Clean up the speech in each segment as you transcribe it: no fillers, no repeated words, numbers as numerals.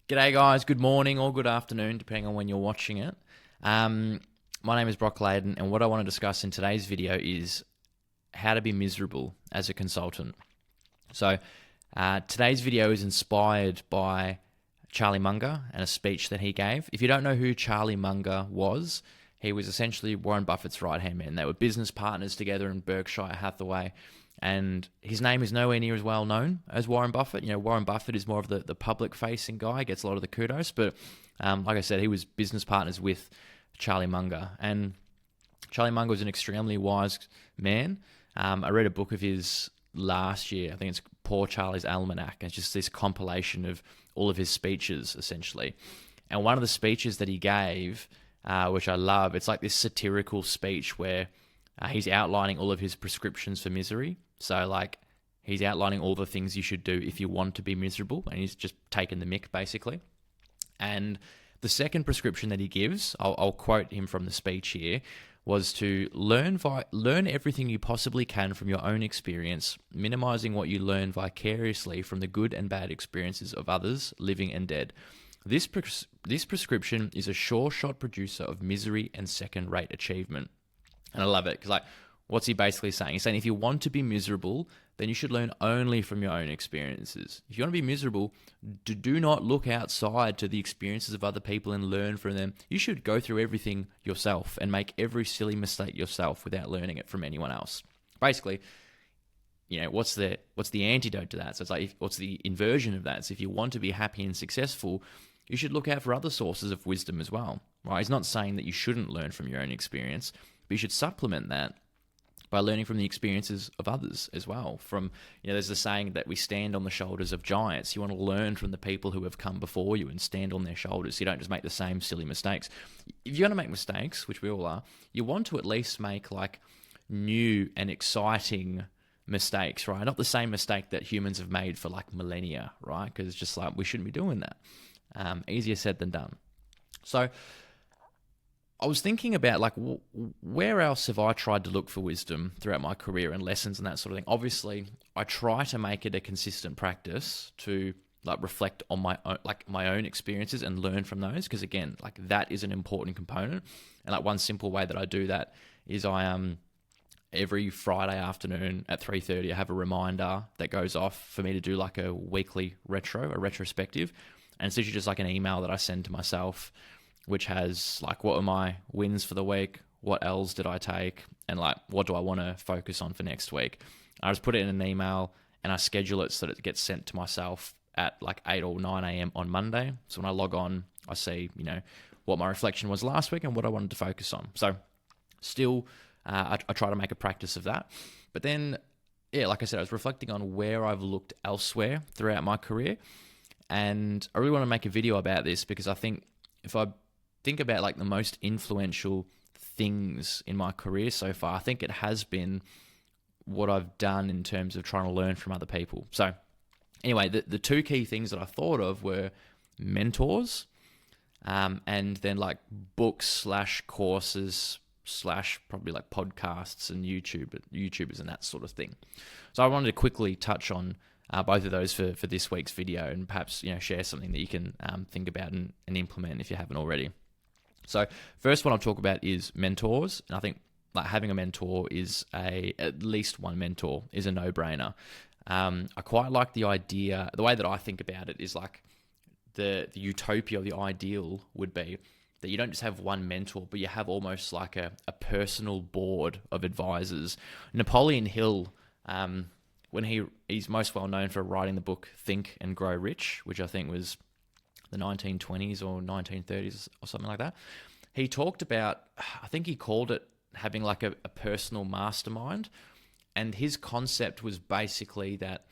G'day guys, good morning or good afternoon, depending on when you're watching it. My name is Brock Layden, and what I want to discuss in today's video is how to be miserable as a consultant. So today's video is inspired by Charlie Munger and a speech that he gave. If you don't know who Charlie Munger was, he was essentially Warren Buffett's right-hand man. They were business partners together in Berkshire Hathaway. And his name is nowhere near as well known as Warren Buffett. You know, Warren Buffett is more of the public-facing guy, gets a lot of the kudos. But like I said, he was business partners with Charlie Munger. And Charlie Munger was an extremely wise man. I read a book of his last year. I think it's Poor Charlie's Almanac. It's just this compilation of all of his speeches, essentially. And one of the speeches that he gave, which I love, it's like this satirical speech where he's outlining all of his prescriptions for misery. So, like, he's outlining all the things you should do if you want to be miserable, and he's just taken the mick, basically. And the second prescription that he gives, I'll quote him from the speech here, was to learn everything you possibly can from your own experience, minimizing what you learn vicariously from the good and bad experiences of others, living and dead. This prescription is a sure-shot producer of misery and second-rate achievement. And I love it because, like, what's he basically saying? He's saying if you want to be miserable, then you should learn only from your own experiences. If you want to be miserable, do not look outside to the experiences of other people and learn from them. You should go through everything yourself and make every silly mistake yourself without learning it from anyone else. Basically, you know, what's the antidote to that? So it's like, what's the inversion of that? So if you want to be happy and successful, you should look out for other sources of wisdom as well, right? He's not saying that you shouldn't learn from your own experience, but you should supplement that by learning from the experiences of others as well. There's the saying that we stand on the shoulders of giants. You want to learn from the people who have come before you and stand on their shoulders. So you don't just make the same silly mistakes. If you're going to make mistakes, which we all are, you want to at least make like new and exciting mistakes, right? Not the same mistake that humans have made for like millennia, right? Because it's just like, we shouldn't be doing that. Easier said than done. So I was thinking about like where else have I tried to look for wisdom throughout my career and lessons and that sort of thing. Obviously, I try to make it a consistent practice to like reflect on my own experiences and learn from those, because again, like that is an important component. And like one simple way that I do that is I every Friday afternoon at 3:30 I have a reminder that goes off for me to do like a weekly retrospective, and it's usually just like an email that I send to myself, which has like, what are my wins for the week? What L's did I take? And like, what do I want to focus on for next week? I just put it in an email and I schedule it so that it gets sent to myself at like 8 or 9 a.m. on Monday. So when I log on, I see, you know, what my reflection was last week and what I wanted to focus on. So still, I try to make a practice of that. But then, yeah, like I said, I was reflecting on where I've looked elsewhere throughout my career. And I really want to make a video about this because I think if I think about like the most influential things in my career so far, I think it has been what I've done in terms of trying to learn from other people. So anyway, the two key things that I thought of were mentors, and then like books / courses / probably like podcasts and YouTubers and that sort of thing. So I wanted to quickly touch on both of those for this week's video, and perhaps, you know, share something that you can think about and implement if you haven't already. So first one I'll talk about is mentors. And I think like having a mentor at least one mentor is a no-brainer. I quite like the idea. The way that I think about it is like the utopia, the ideal would be that you don't just have one mentor, but you have almost like a personal board of advisors. Napoleon Hill, when he's most well known for writing the book Think and Grow Rich, which I think was the 1920s or 1930s or something like that. He talked about, I think he called it having like a personal mastermind. And his concept was basically that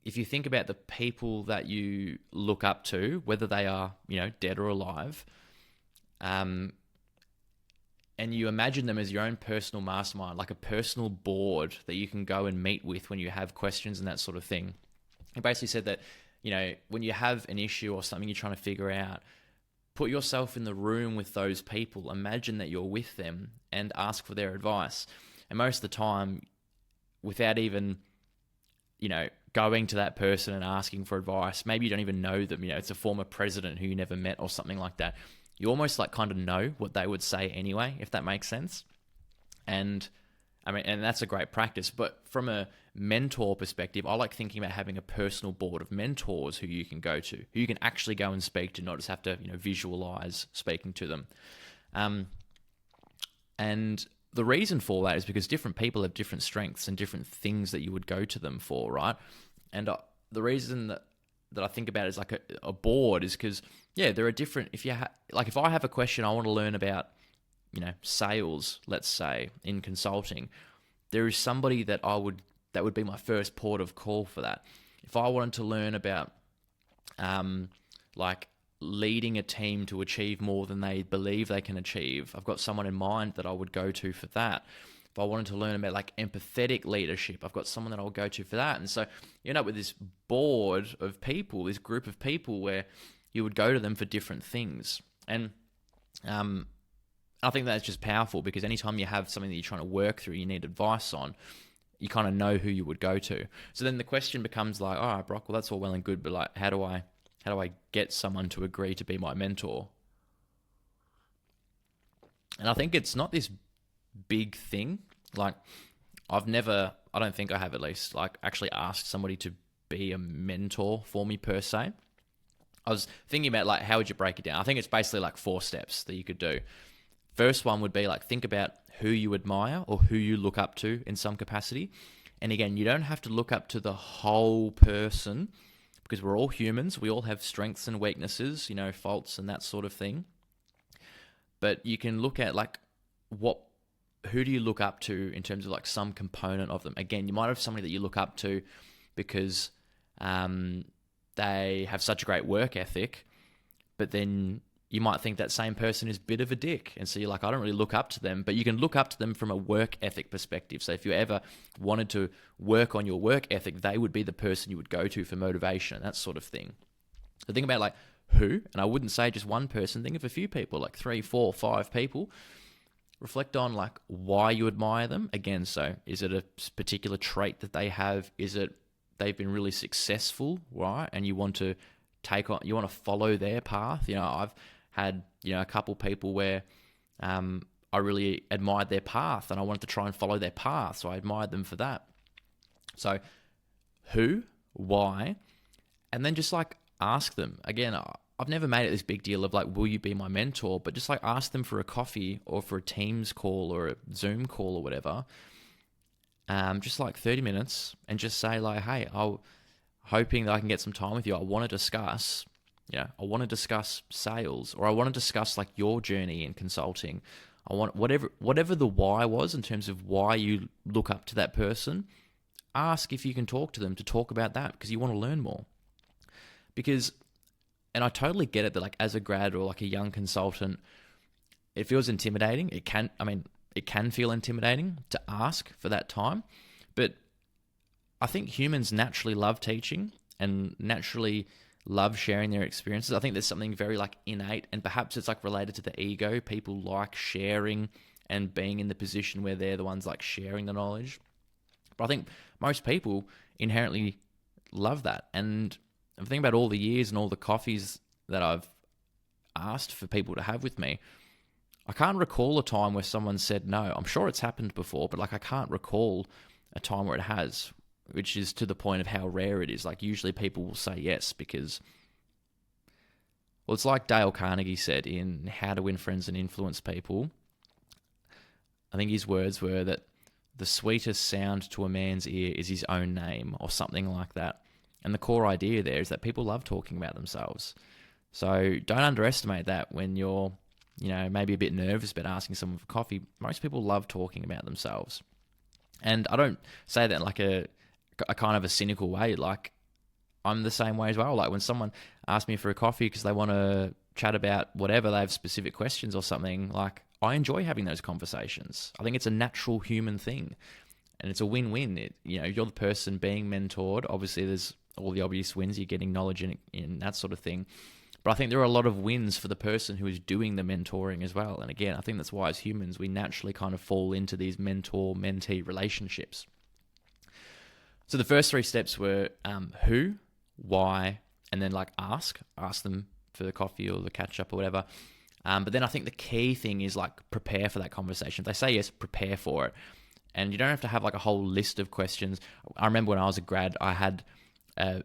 if you think about the people that you look up to, whether they are, you know, dead or alive, and you imagine them as your own personal mastermind, like a personal board that you can go and meet with when you have questions and that sort of thing. He basically said that, you know, when you have an issue or something you're trying to figure out, put yourself in the room with those people. Imagine that you're with them and ask for their advice. And most of the time, without even, you know, going to that person and asking for advice. Maybe you don't even know them. It's a former president who you never met or something like that. You almost like kind of know what they would say anyway, if that makes sense. And and that's a great practice. But from a mentor perspective, I like thinking about having a personal board of mentors who you can go to, who you can actually go and speak to, not just have to, visualize speaking to them. And the reason for that is because different people have different strengths and different things that you would go to them for, right? And the reason that I think about it as like a board is because, there are different. If I have a question I want to learn about, sales, let's say, in consulting, there is somebody that would be my first port of call for that. If I wanted to learn about, like leading a team to achieve more than they believe they can achieve, I've got someone in mind that I would go to for that. If I wanted to learn about like empathetic leadership, I've got someone that I'll go to for that. And so you end up with this board of people, this group of people where you would go to them for different things. And I think that's just powerful, because anytime you have something that you're trying to work through, you need advice on, you kind of know who you would go to. So then the question becomes like, all right, Brock, well, that's all well and good, but like, how do I get someone to agree to be my mentor? And I think it's not this big thing. Like, I don't think I have at least, like, actually asked somebody to be a mentor for me per se. I was thinking about, like, how would you break it down? I think it's basically like 4 steps that you could do. First one would be like, think about who you admire or who you look up to in some capacity. And again, you don't have to look up to the whole person, because we're all humans. We all have strengths and weaknesses, faults and that sort of thing. But you can look at like, who do you look up to in terms of like some component of them? Again, you might have somebody that you look up to because they have such a great work ethic, but then you might think that same person is a bit of a dick. And so you're like, I don't really look up to them, but you can look up to them from a work ethic perspective. So if you ever wanted to work on your work ethic, they would be the person you would go to for motivation, that sort of thing. So think about like who, and I wouldn't say just one person, think of a few people, like 3, 4, 5 people. Reflect on like why you admire them. Again, so is it a particular trait that they have? Is it they've been really successful, right? And you want to follow their path. I've had, a couple people where I really admired their path and I wanted to try and follow their path. So I admired them for that. So who, why, and then just like ask them. Again, I've never made it this big deal of like, will you be my mentor? But just like ask them for a coffee or for a Teams call or a Zoom call or whatever. Just like 30 minutes, and just say like, hey, hoping that I can get some time with you. I want to discuss sales, or I want to discuss like your journey in consulting. I want whatever the why was in terms of why you look up to that person. Ask if you can talk to them to talk about that, because you want to learn more. And I totally get it that like as a grad or like a young consultant, it feels intimidating. It can feel intimidating to ask for that time, but I think humans naturally love teaching and naturally love sharing their experiences. I think there's something very like innate, and perhaps it's like related to the ego. People like sharing and being in the position where they're the ones like sharing the knowledge. But I think most people inherently love that. And I'm thinking about all the years and all the coffees that I've asked for people to have with me. I can't recall a time where someone said no. I'm sure it's happened before, but like I can't recall a time where it has, which is to the point of how rare it is. Like usually people will say yes because, well, it's like Dale Carnegie said in How to Win Friends and Influence People. I think his words were that the sweetest sound to a man's ear is his own name, or something like that. And the core idea there is that people love talking about themselves. So don't underestimate that when you're, maybe a bit nervous about asking someone for coffee. Most people love talking about themselves. And I don't say that in like a kind of a cynical way. Like I'm the same way as well. Like when someone asks me for a coffee because they want to chat about whatever, they have specific questions or something, like I enjoy having those conversations. I think it's a natural human thing, and it's a win-win. You're the person being mentored. Obviously, there's all the obvious wins. You're getting knowledge in that sort of thing. But I think there are a lot of wins for the person who is doing the mentoring as well. And again, I think that's why as humans, we naturally kind of fall into these mentor-mentee relationships. So the first three steps were who, why, and then like ask them for the coffee or the catch up or whatever. But then I think the key thing is like prepare for that conversation. If they say yes, prepare for it. And you don't have to have like a whole list of questions. I remember when I was a grad, I had a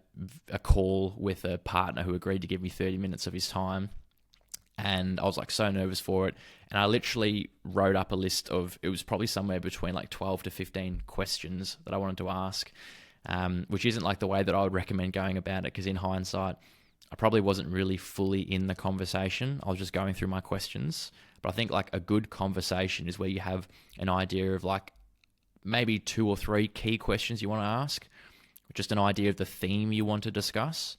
call with a partner who agreed to give me 30 minutes of his time. And I was like so nervous for it. And I literally wrote up a list of, it was probably somewhere between like 12 to 15 questions that I wanted to ask, which isn't like the way that I would recommend going about it, because in hindsight, I probably wasn't really fully in the conversation. I was just going through my questions. But I think like a good conversation is where you have an idea of like maybe 2 or 3 key questions you want to ask, just an idea of the theme you want to discuss.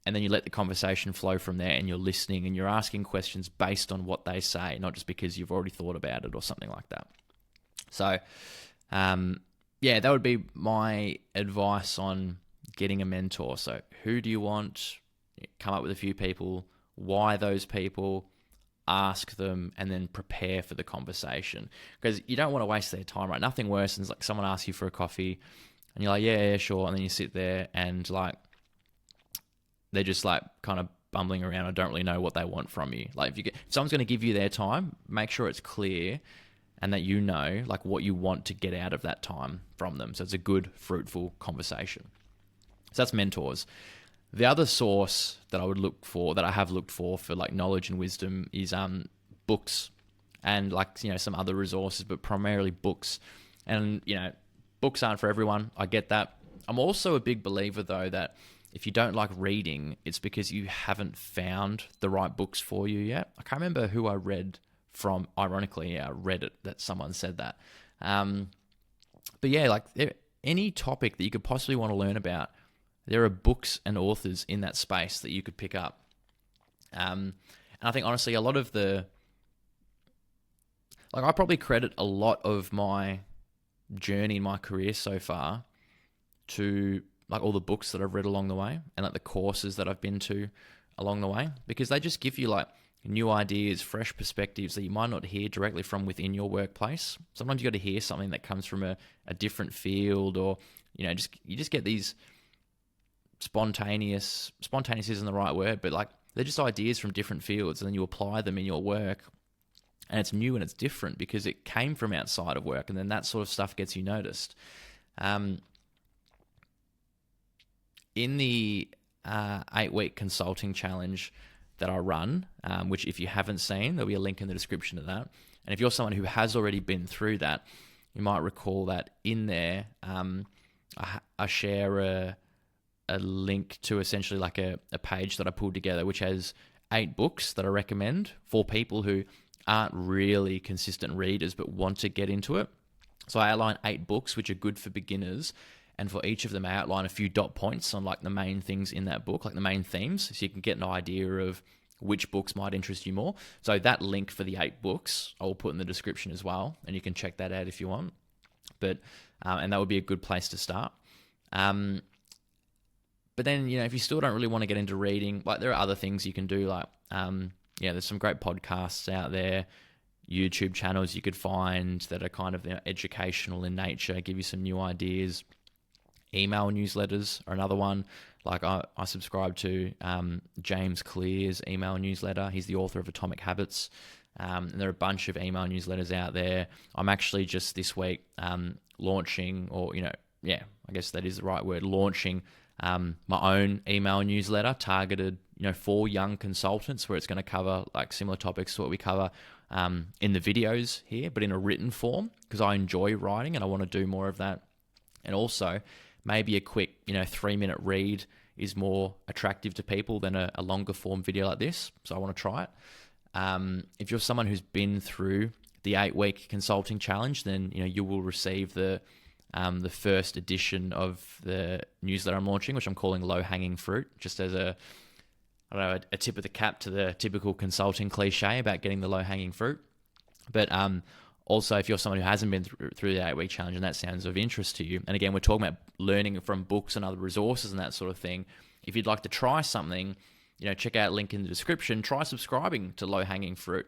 And then you let the conversation flow from there, and you're listening and you're asking questions based on what they say, not just because you've already thought about it or something like that. So, yeah, that would be my advice on getting a mentor. So who do you want? Come up with a few people, why those people, ask them, and then prepare for the conversation. Because you don't want to waste their time, right? Nothing worse than like someone asks you for a coffee and you're like, yeah, sure. And then you sit there and like, they're just like kind of bumbling around and don't really know what they want from you. Like if someone's going to give you their time, make sure it's clear and that you know like what you want to get out of that time from them. So it's a good, fruitful conversation. So that's mentors. The other source that I would look for, that I have looked for like knowledge and wisdom, is books and like, some other resources, but primarily books. And, books aren't for everyone. I get that. I'm also a big believer though that if you don't like reading, it's because you haven't found the right books for you yet. I can't remember who I read from. Ironically, I read it that someone said that. But yeah, like any topic that you could possibly want to learn about, there are books and authors in that space that you could pick up. And I think honestly, a lot of I probably credit a lot of my journey in my career so far to like all the books that I've read along the way and like the courses that I've been to along the way, because they just give you like new ideas, fresh perspectives that you might not hear directly from within your workplace. Sometimes you got to hear something that comes from a different field, or, you just get these spontaneous isn't the right word, but like they're just ideas from different fields, and then you apply them in your work, and it's new and it's different because it came from outside of work, and then that sort of stuff gets you noticed. In the 8-week consulting challenge that I run, which if you haven't seen, there'll be a link in the description of that. And if you're someone who has already been through that, you might recall that in there, I share a link to essentially like a page that I pulled together, which has 8 books that I recommend for people who aren't really consistent readers but want to get into it. So I outline 8 books which are good for beginners, and for each of them I outline a few dot points on like the main things in that book, like the main themes, so you can get an idea of which books might interest you more. So that link for the 8 books I'll put in the description as well, and you can check that out if you want. But and that would be a good place to start. But then, if you still don't really want to get into reading, like there are other things you can do. Like, there's some great podcasts out there, YouTube channels you could find that are kind of educational in nature, give you some new ideas. Email newsletters are another one. Like I subscribe to James Clear's email newsletter. He's the author of Atomic Habits. And there are a bunch of email newsletters out there. I'm actually just this week launching, or, I guess that is the right word, launching my own email newsletter targeted, for young consultants, where it's going to cover like similar topics to what we cover in the videos here, but in a written form, because I enjoy writing and I want to do more of that. And also maybe a quick, 3-minute read is more attractive to people than a longer form video like this. So I want to try it. If you're someone who's been through the 8-week consulting challenge, then, you will receive the first edition of the newsletter I'm launching, which I'm calling Low Hanging Fruit, just as a tip of the cap to the typical consulting cliche about getting the low hanging fruit. But also, if you're someone who hasn't been through the 8-week challenge and that sounds of interest to you, and again, we're talking about learning from books and other resources and that sort of thing. If you'd like to try something, check out link in the description. Try subscribing to Low Hanging Fruit.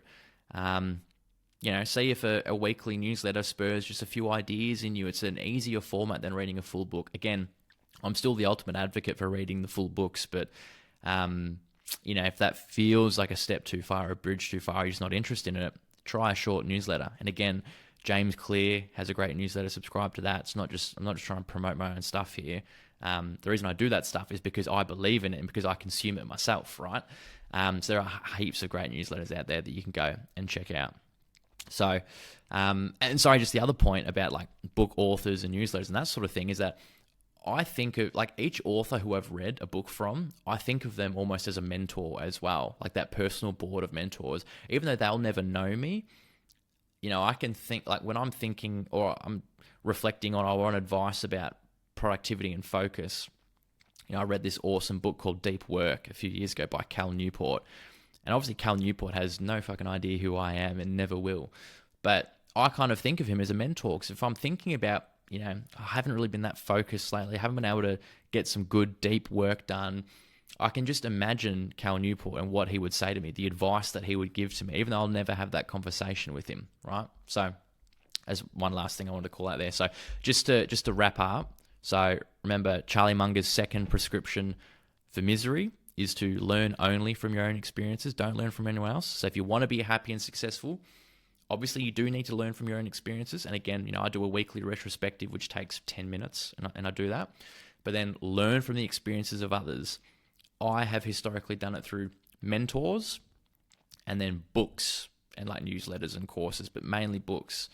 see if a weekly newsletter spurs just a few ideas in you. It's an easier format than reading a full book. Again, I'm still the ultimate advocate for reading the full books, but if that feels like a step too far, a bridge too far, you're just not interested in it, try a short newsletter. And again, James Clear has a great newsletter. Subscribe to that. I'm not just trying to promote my own stuff here. The reason I do that stuff is because I believe in it and because I consume it myself, right? So there are heaps of great newsletters out there that you can go and check out. So, and sorry, just the other point about like book authors and newsletters and that sort of thing is that I think of like each author who I've read a book from, I think of them almost as a mentor as well, like that personal board of mentors. Even though they'll never know me, I can think like when I'm thinking or I'm reflecting on, I want advice about productivity and focus. I read this awesome book called Deep Work a few years ago by Cal Newport. And obviously Cal Newport has no fucking idea who I am and never will. But I kind of think of him as a mentor, because if I'm thinking about, I haven't really been that focused lately, I haven't been able to get some good deep work done, I can just imagine Cal Newport and what he would say to me, the advice that he would give to me, even though I'll never have that conversation with him, right? So as one last thing I wanted to call out there. So just to wrap up, so remember, Charlie Munger's second prescription for misery is to learn only from your own experiences. Don't learn from anyone else. So if you want to be happy and successful, obviously you do need to learn from your own experiences. And again, I do a weekly retrospective, which takes 10 minutes, and I do that. But then learn from the experiences of others. I have historically done it through mentors and then books and like newsletters and courses, but mainly books.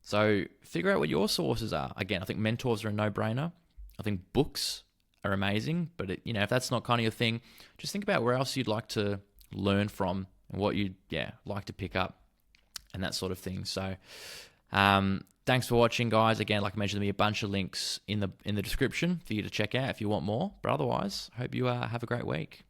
So figure out what your sources are. Again, I think mentors are a no-brainer. I think books are amazing, but if that's not kind of your thing, just think about where else you'd like to learn from and what you'd like to pick up and that sort of thing. So thanks for watching, guys. Again, like I mentioned, there'll be a bunch of links in the description for you to check out if you want more. But otherwise, I hope you have a great week.